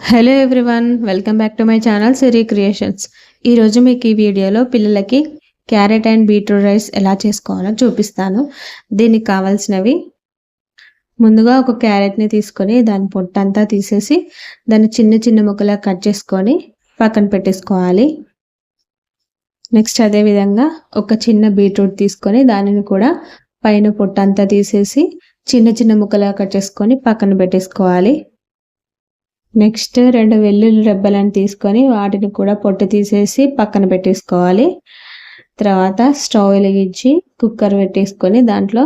Hello everyone, welcome back to my channel Siri creations. ఈరోజు మీకు ఈ వీడియోలో పిల్లలకి క్యారెట్ అండ్ బీట్రూట్ రైస్ ఎలా చేసుకోవాలో చూపిస్తాను. దీనికి కావాల్సినవి, ముందుగా ఒక క్యారెట్ని తీసుకొని దాని పొట్టంతా తీసేసి దాన్ని చిన్న చిన్న ముక్కలా కట్ చేసుకొని పక్కన పెట్టేసుకోవాలి. నెక్స్ట్ అదేవిధంగా ఒక చిన్న బీట్రూట్ తీసుకొని దానిని కూడా పైన పొట్టంతా తీసేసి చిన్న చిన్న ముక్కలా కట్ చేసుకొని పక్కన పెట్టేసుకోవాలి. నెక్స్ట్ 2 వెల్లుల్లి రెబ్బలను తీసుకొని వాటిని కూడా పొట్టు తీసేసి పక్కన పెట్టేసుకోవాలి. తర్వాత స్టవ్ వెలిగించి కుక్కర్ పెట్టేసుకొని దాంట్లో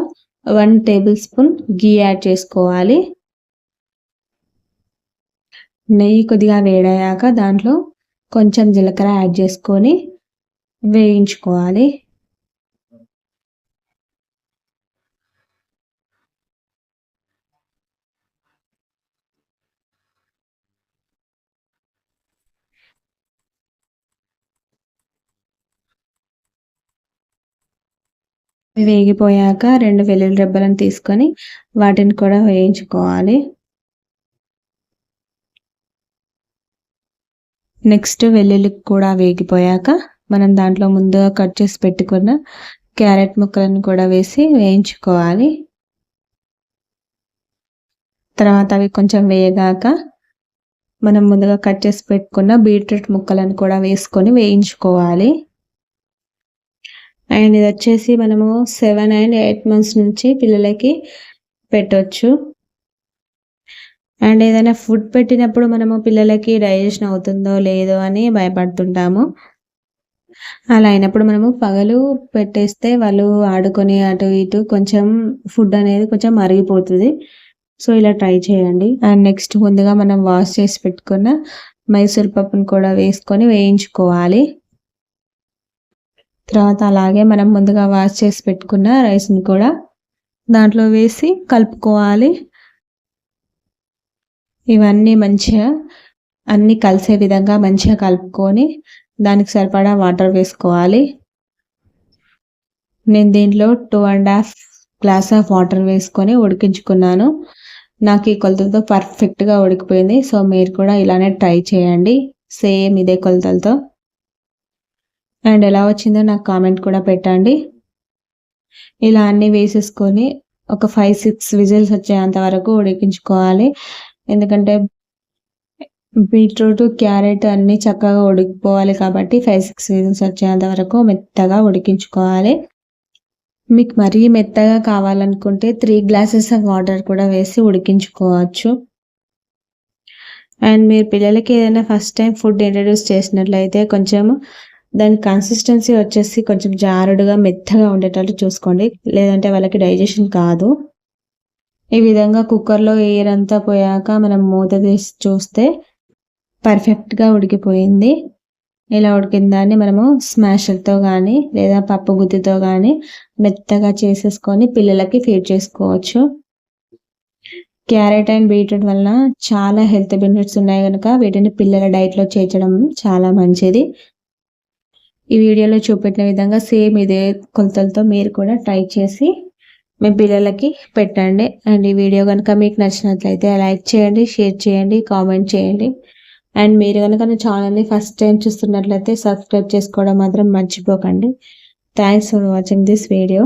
1 టేబుల్ స్పూన్ గీ యాడ్ చేసుకోవాలి. నెయ్యి కొద్దిగా వేడయ్యాక దాంట్లో కొంచెం జీలకర్ర యాడ్ చేసుకొని వేయించుకోవాలి. వేగిపోయాక 2 వెల్లుల్లి రెబ్బలను తీసుకొని వాటిని కూడా వేయించుకోవాలి. నెక్స్ట్ వెల్లుల్లి కూడా వేగిపోయాక మనం దాంట్లో ముందుగా కట్ చేసి పెట్టుకున్న క్యారెట్ ముక్కలను కూడా వేసి వేయించుకోవాలి. తర్వాత అవి కొంచెం వేయగాక మనం ముందుగా కట్ చేసి పెట్టుకున్న బీట్రూట్ ముక్కలను కూడా వేసుకొని వేయించుకోవాలి. అండ్ ఇది వచ్చేసి మనము 7 and 8 months నుంచి పిల్లలకి పెట్టవచ్చు. అండ్ ఏదైనా ఫుడ్ పెట్టినప్పుడు మనము పిల్లలకి డైజెషన్ అవుతుందో లేదో అని భయపడుతుంటాము. అలా అయినప్పుడు మనము పగలు పెట్టేస్తే వాళ్ళు ఆడుకొని అటు ఇటు కొంచెం ఫుడ్ అనేది కొంచెం మరిగిపోతుంది. సో ఇలా ట్రై చేయండి. అండ్ నెక్స్ట్ ముందుగా మనం వాష్ చేసి పెట్టుకున్న మైసూర్ పప్పును కూడా వేసుకొని వేయించుకోవాలి. తర్వాత అలాగే మనం ముందుగా వాష్ చేసి పెట్టుకున్న రైస్ని కూడా దాంట్లో వేసి కలుపుకోవాలి. ఇవన్నీ మంచిగా అన్నీ కలిసే విధంగా మంచిగా కలుపుకొని దానికి సరిపడా వాటర్ వేసుకోవాలి. నేను దీంట్లో 2.5 గ్లాస్ ఆఫ్ వాటర్ వేసుకొని ఉడికించుకున్నాను. నాకు ఈ కొలతలతో పర్ఫెక్ట్గా ఉడికిపోయింది. సో మీరు కూడా ఇలానే ట్రై చేయండి, సేమ్ ఇదే కొలతలతో. అండ్ ఎలా వచ్చిందో నాకు కామెంట్ కూడా పెట్టండి. ఇలా అన్నీ వేసేసుకొని ఒక 5-6 విజిల్స్ వచ్చేంత వరకు ఉడికించుకోవాలి. ఎందుకంటే బీట్రూట్ క్యారెట్ అన్నీ చక్కగా ఉడికిపోవాలి కాబట్టి 5-6 విజిల్స్ వచ్చేంత వరకు మెత్తగా ఉడికించుకోవాలి. మీకు మరీ మెత్తగా కావాలనుకుంటే 3 గ్లాసెస్ ఆఫ్ వాటర్ కూడా వేసి ఉడికించుకోవచ్చు. అండ్ మీరు పిల్లలకి ఏదైనా ఫస్ట్ టైం ఫుడ్ ఇంట్రడ్యూస్ చేసినట్లయితే కొంచెం దాని కన్సిస్టెన్సీ వచ్చేసి కొంచెం జారుడుగా మెత్తగా ఉండేటట్టు చూసుకోండి, లేదంటే వాళ్ళకి డైజెషన్ కాదు. ఈ విధంగా కుక్కర్లో ఎయిర్ అంతా పోయాక మనం మూత తీసి చూస్తే పర్ఫెక్ట్గా ఉడికిపోయింది. ఇలా ఉడికిన దాన్ని మనము స్మాషర్తో కానీ లేదా పప్పు గుత్తితో కానీ మెత్తగా చేసేసుకొని పిల్లలకి ఫీడ్ చేసుకోవచ్చు. క్యారెట్ అండ్ బీట్రూట్ వలన చాలా హెల్త్ బెనిఫిట్స్ ఉన్నాయి కనుక వీటిని పిల్లల డైట్లో చేర్చడం చాలా మంచిది. ఈ వీడియోలో చూపెట్టిన విధంగా సేమ్ ఇదే కొలతలతో మీరు కూడా ట్రై చేసి మీ పిల్లలకి పెట్టండి. అండ్ ఈ వీడియో కనుక మీకు నచ్చినట్లయితే లైక్ చేయండి, షేర్ చేయండి, కామెంట్ చేయండి. అండ్ మీరు కనుక నా ఛానల్ని ఫస్ట్ టైం చూస్తున్నట్లయితే సబ్స్క్రైబ్ చేసుకోవడం మాత్రం మర్చిపోకండి. Thanks for watching this video.